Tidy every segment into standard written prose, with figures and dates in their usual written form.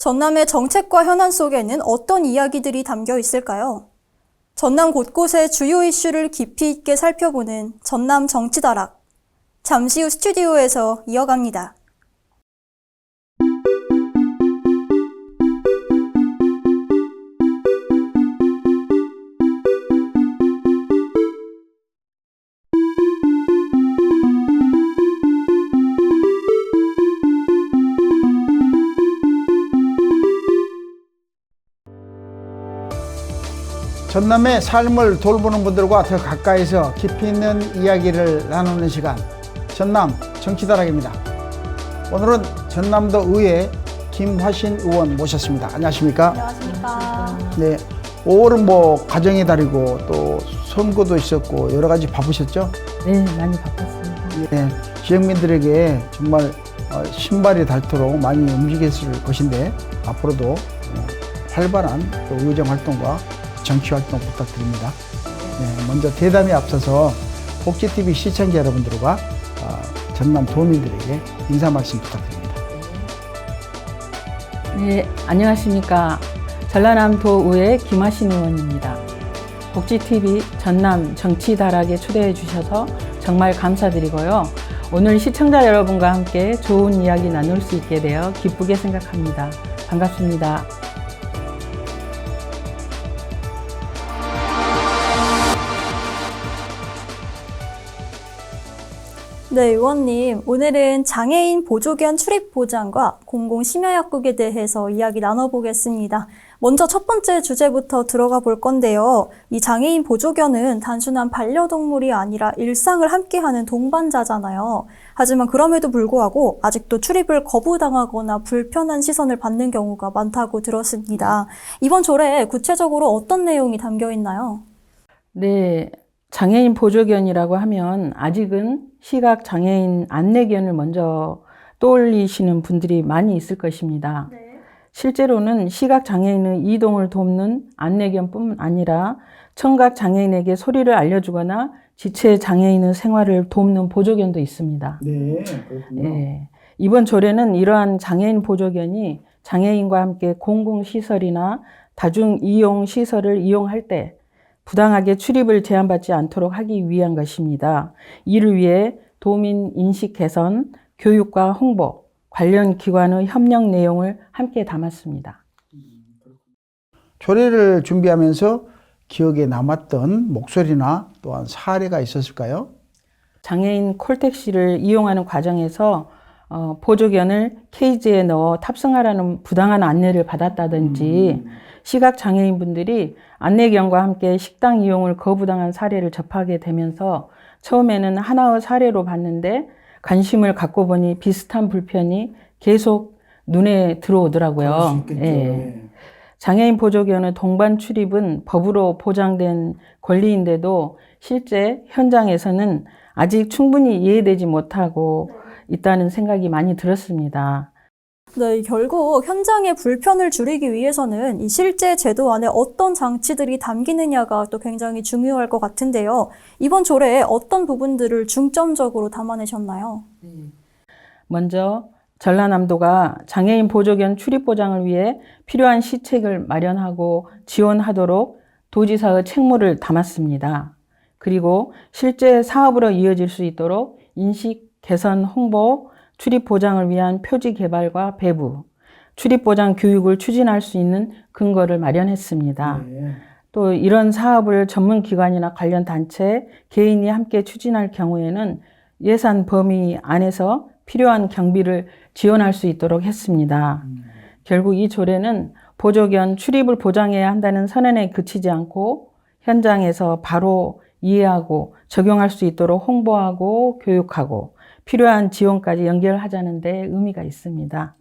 전남의 정책과 현안 속에는 어떤 이야기들이 담겨 있을까요? 전남 곳곳의 주요 이슈를 깊이 있게 살펴보는 전남 정치다락. 잠시 후 스튜디오에서 이어갑니다. 전남의 삶을 돌보는 분들과 더 가까이서 깊이 있는 이야기를 나누는 시간, 전남 정치다락입니다. 오늘은 전남도 의회 김화신 의원 모셨습니다. 안녕하십니까? 안녕하십니까? 네, 5월은 가정의 달이고 또 선거도 있었고 여러 가지 바쁘셨죠? 네, 많이 바빴습니다. 네, 지역민들에게 정말 신발이 닳도록 많이 움직였을 것인데 앞으로도 활발한 또 의정 활동과 정치 활동 부탁드립니다. 네, 먼저 대담에 앞서서 복지TV 시청자 여러분들과 전남 도민들에게 인사 말씀 부탁드립니다. 네, 안녕하십니까. 전라남도의회 김화신 의원입니다. 복지TV 전남 정치다락에 초대해 주셔서 정말 감사드리고요. 오늘 시청자 여러분과 함께 좋은 이야기 나눌 수 있게 되어 기쁘게 생각합니다. 반갑습니다. 네, 의원님. 오늘은 장애인 보조견 출입 보장과 공공심야약국에 대해서 이야기 나눠보겠습니다. 먼저 첫 번째 주제부터 들어가 볼 건데요. 이 장애인 보조견은 단순한 반려동물이 아니라 일상을 함께하는 동반자잖아요. 하지만 그럼에도 불구하고 아직도 출입을 거부당하거나 불편한 시선을 받는 경우가 많다고 들었습니다. 이번 조례에 구체적으로 어떤 내용이 담겨 있나요? 네, 장애인 보조견이라고 하면 아직은 시각장애인 안내견을 먼저 떠올리시는 분들이 많이 있을 것입니다. 네. 실제로는 시각장애인의 이동을 돕는 안내견뿐 아니라 청각장애인에게 소리를 알려주거나 지체장애인의 생활을 돕는 보조견도 있습니다. 네, 그렇군요. 예, 이번 조례는 이러한 장애인 보조견이 장애인과 함께 공공시설이나 다중이용시설을 이용할 때 부당하게 출입을 제한받지 않도록 하기 위한 것입니다. 이를 위해 도민 인식 개선, 교육과 홍보, 관련 기관의 협력 내용을 함께 담았습니다. 조례를 준비하면서 기억에 남았던 목소리나 또한 사례가 있었을까요? 장애인 콜택시를 이용하는 과정에서 보조견을 케이지에 넣어 탑승하라는 부당한 안내를 받았다든지 시각장애인분들이 안내견과 함께 식당 이용을 거부당한 사례를 접하게 되면서 처음에는 하나의 사례로 봤는데 관심을 갖고 보니 비슷한 불편이 계속 눈에 들어오더라고요. 예. 장애인 보조견의 동반 출입은 법으로 보장된 권리인데도 실제 현장에서는 아직 충분히 이해되지 못하고 있다는 생각이 많이 들었습니다. 네, 결국 현장의 불편을 줄이기 위해서는 이 실제 제도 안에 어떤 장치들이 담기느냐가 또 굉장히 중요할 것 같은데요. 이번 조례에 어떤 부분들을 중점적으로 담아내셨나요? 먼저 전라남도가 장애인 보조견 출입 보장을 위해 필요한 시책을 마련하고 지원하도록 도지사의 책무를 담았습니다. 그리고 실제 사업으로 이어질 수 있도록 인식 개선 홍보, 출입 보장을 위한 표지 개발과 배부, 출입 보장 교육을 추진할 수 있는 근거를 마련했습니다. 네. 또 이런 사업을 전문기관이나 관련 단체, 개인이 함께 추진할 경우에는 예산 범위 안에서 필요한 경비를 지원할 수 있도록 했습니다. 결국 이 조례는 보조견 출입을 보장해야 한다는 선언에 그치지 않고 현장에서 바로 이해하고 적용할 수 있도록 홍보하고 교육하고 필요한 지원까지 연결하자는 데 의미가 있습니다.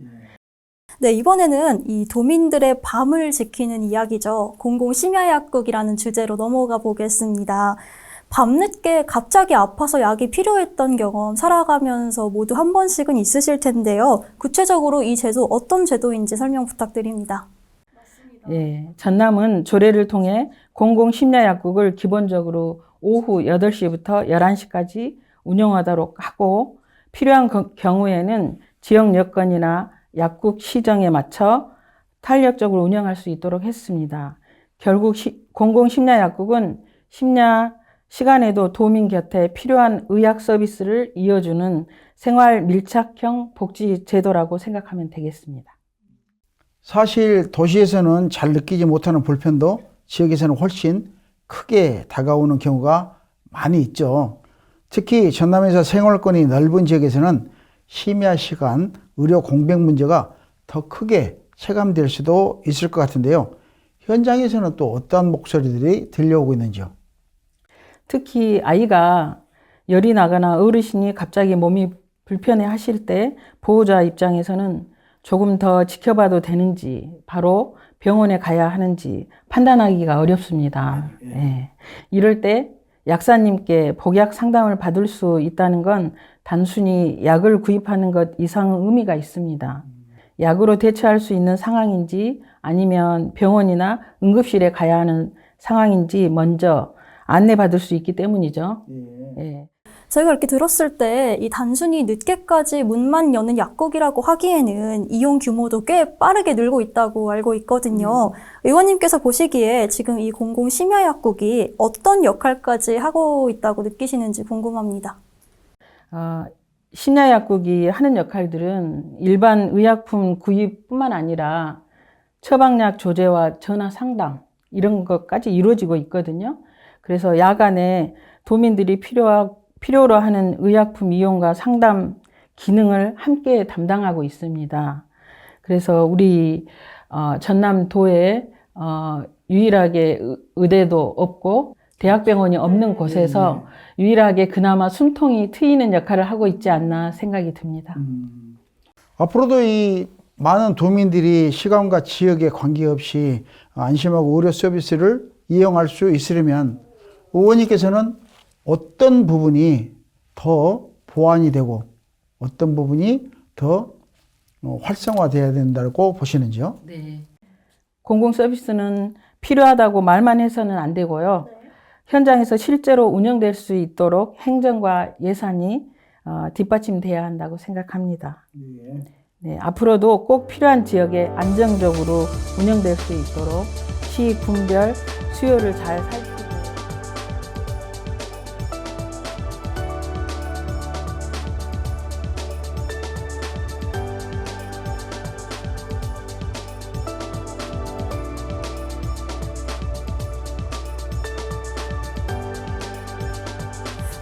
네, 이번에는 이 도민들의 밤을 지키는 이야기죠. 공공심야약국이라는 주제로 넘어가 보겠습니다. 밤늦게 갑자기 아파서 약이 필요했던 경험 살아가면서 모두 한 번씩은 있으실 텐데요. 구체적으로 이 제도 어떤 제도인지 설명 부탁드립니다. 예, 전남은 조례를 통해 공공심야약국을 기본적으로 오후 8시부터 11시까지 운영하도록 하고 필요한 경우에는 지역 여건이나 약국 시정에 맞춰 탄력적으로 운영할 수 있도록 했습니다. 결국 공공심야약국은 심야 시간에도 도민 곁에 필요한 의학 서비스를 이어주는 생활 밀착형 복지 제도라고 생각하면 되겠습니다. 사실 도시에서는 잘 느끼지 못하는 불편도 지역에서는 훨씬 크게 다가오는 경우가 많이 있죠. 특히 전남에서 생활권이 넓은 지역에서는 심야 시간 의료 공백 문제가 더 크게 체감될 수도 있을 것 같은데요. 현장에서는 또 어떤 목소리들이 들려오고 있는지요? 특히 아이가 열이 나거나 어르신이 갑자기 몸이 불편해 하실 때 보호자 입장에서는 조금 더 지켜봐도 되는지, 바로 병원에 가야 하는지 판단하기가 어렵습니다. 네. 이럴 때 약사님께 복약 상담을 받을 수 있다는 건 단순히 약을 구입하는 것 이상 의미가 있습니다. 약으로 대처할 수 있는 상황인지 아니면 병원이나 응급실에 가야 하는 상황인지 먼저 안내받을 수 있기 때문이죠. 예. 제가 이렇게 들었을 때 이 단순히 늦게까지 문만 여는 약국이라고 하기에는 이용 규모도 꽤 빠르게 늘고 있다고 알고 있거든요. 의원님께서 보시기에 지금 이 공공심야약국이 어떤 역할까지 하고 있다고 느끼시는지 궁금합니다. 심야약국이 하는 역할들은 일반 의약품 구입뿐만 아니라 처방약 조제와 전화 상담 이런 것까지 이루어지고 있거든요. 그래서 야간에 도민들이 필요로 하는 의약품 이용과 상담 기능을 함께 담당하고 있습니다. 그래서 우리 전남도에 유일하게 의대도 없고 대학병원이 없는 곳에서 유일하게 그나마 숨통이 트이는 역할을 하고 있지 않나 생각이 듭니다. 앞으로도 이 많은 도민들이 시간과 지역에 관계없이 안심하고 의료 서비스를 이용할 수 있으려면 의원님께서는 어떤 부분이 더 보완이 되고 어떤 부분이 더 활성화돼야 된다고 보시는지요? 네. 공공 서비스는 필요하다고 말만 해서는 안 되고요. 현장에서 실제로 운영될 수 있도록 행정과 예산이 뒷받침돼야 한다고 생각합니다. 네, 앞으로도 꼭 필요한 지역에 안정적으로 운영될 수 있도록 시, 군별 수요를 잘 살피고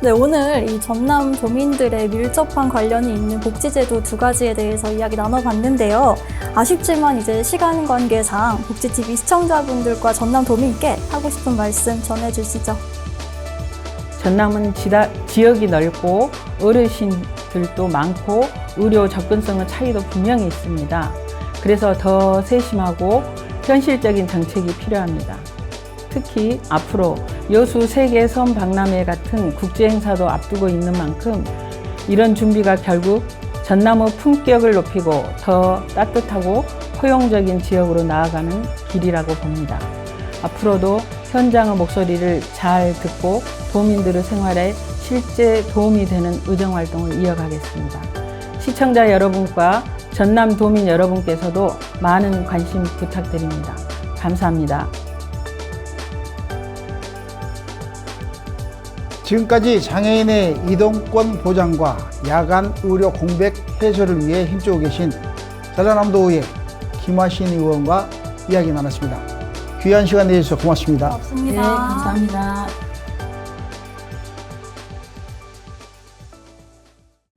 네, 오늘 이 전남 도민들의 밀접한 관련이 있는 복지제도 두 가지에 대해서 이야기 나눠봤는데요. 아쉽지만 이제 시간 관계상 복지TV 시청자분들과 전남 도민께 하고 싶은 말씀 전해주시죠. 전남은 지역이 넓고 어르신들도 많고 의료 접근성의 차이도 분명히 있습니다. 그래서 더 세심하고 현실적인 정책이 필요합니다. 특히 앞으로 여수 세계 섬 박람회 같은 국제행사도 앞두고 있는 만큼 이런 준비가 결국 전남의 품격을 높이고 더 따뜻하고 포용적인 지역으로 나아가는 길이라고 봅니다. 앞으로도 현장의 목소리를 잘 듣고 도민들의 생활에 실제 도움이 되는 의정활동을 이어가겠습니다. 시청자 여러분과 전남 도민 여러분께서도 많은 관심 부탁드립니다. 감사합니다. 지금까지 장애인의 이동권 보장과 야간 의료 공백 해소를 위해 힘주고 계신 전라남도의회 김화신 의원과 이야기 나눴습니다. 귀한 시간 내주셔서 고맙습니다. 고맙습니다. 네, 감사합니다.